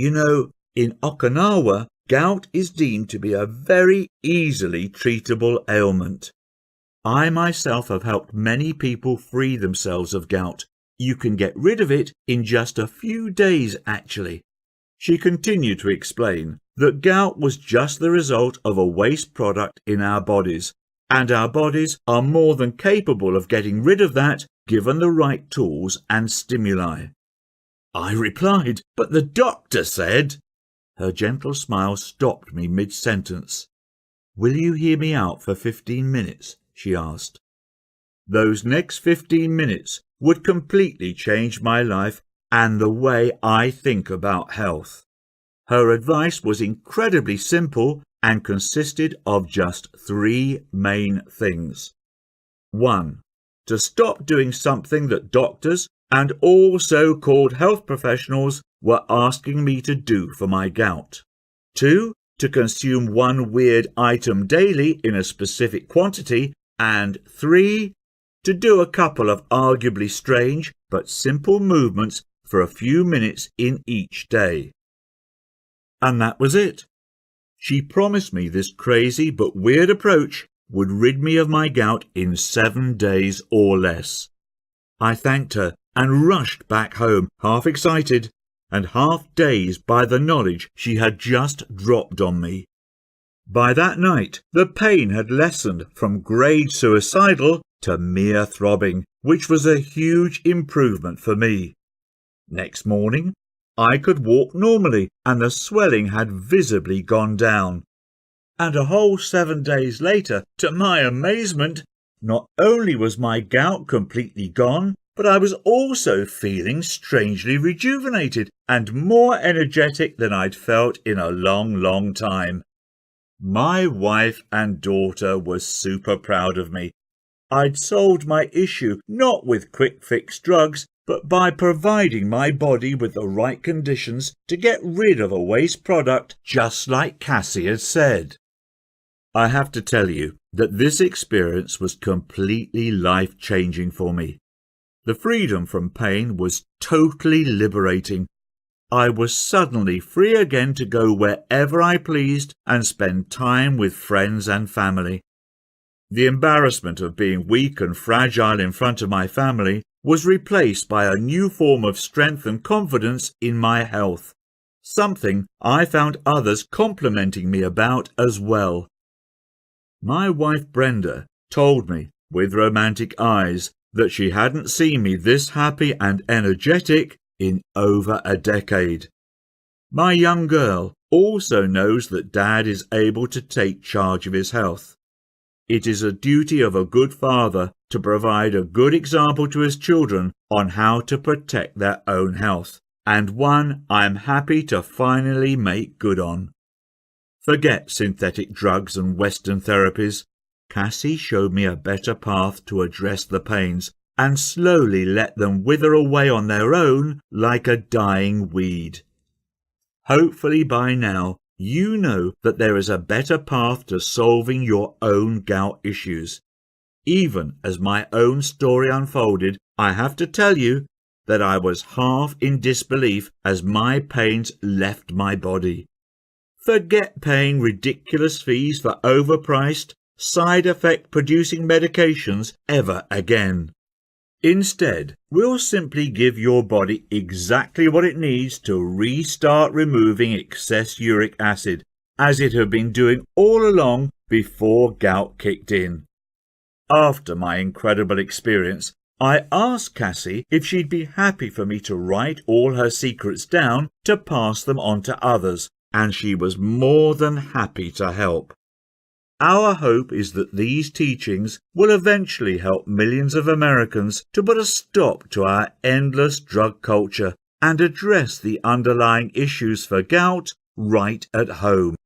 You know, in Okinawa, gout is deemed to be a very easily treatable ailment. I myself have helped many people free themselves of gout. You can get rid of it in just a few days, actually. She continued to explain that gout was just the result of a waste product in our bodies, and our bodies are more than capable of getting rid of that given the right tools and stimuli. I replied, "But the doctor said—" Her gentle smile stopped me mid-sentence. "Will you hear me out for 15 minutes?" she asked. Those next 15 minutes would completely change my life and the way I think about health. Her advice was incredibly simple and consisted of just 3 main things. 1. To stop doing something that doctors and all so-called health professionals were asking me to do for my gout. 2. To consume one weird item daily in a specific quantity. And 3. To do a couple of arguably strange but simple movements for a few minutes in each day. And that was it. She promised me this crazy but weird approach would rid me of my gout in 7 days or less. I thanked her and rushed back home, half excited and half dazed by the knowledge she had just dropped on me. By that night, the pain had lessened from grade suicidal to mere throbbing, which was a huge improvement for me. Next morning, I could walk normally and the swelling had visibly gone down. And a whole 7 days later, to my amazement, not only was my gout completely gone, but I was also feeling strangely rejuvenated and more energetic than I'd felt in a long time. My wife and daughter were super proud of me. I'd solved my issue not with quick-fix drugs, but by providing my body with the right conditions to get rid of a waste product, just like Cassie had said. I have to tell you that this experience was completely life-changing for me. The freedom from pain was totally liberating. I was suddenly free again to go wherever I pleased and spend time with friends and family. The embarrassment of being weak and fragile in front of my family was replaced by a new form of strength and confidence in my health, something I found others complimenting me about as well. My wife Brenda told me, with romantic eyes, that she hadn't seen me this happy and energetic in over a decade. My young girl also knows that Dad is able to take charge of his health. It is a duty of a good father to provide a good example to his children on how to protect their own health, and one I am happy to finally make good on. Forget synthetic drugs and Western therapies. Cassie showed me a better path to address the pains and slowly let them wither away on their own like a dying weed. Hopefully by now you know that there is a better path to solving your own gout issues. Even as my own story unfolded, I have to tell you that I was half in disbelief as my pains left my body. Forget paying ridiculous fees for overpriced, side effect producing medications ever again. Instead, we'll simply give your body exactly what it needs to restart removing excess uric acid, as it had been doing all along before gout kicked in. After my incredible experience, I asked Cassie if she'd be happy for me to write all her secrets down to pass them on to others, and she was more than happy to help. Our hope is that these teachings will eventually help millions of Americans to put a stop to our endless drug culture and address the underlying issues for gout right at home.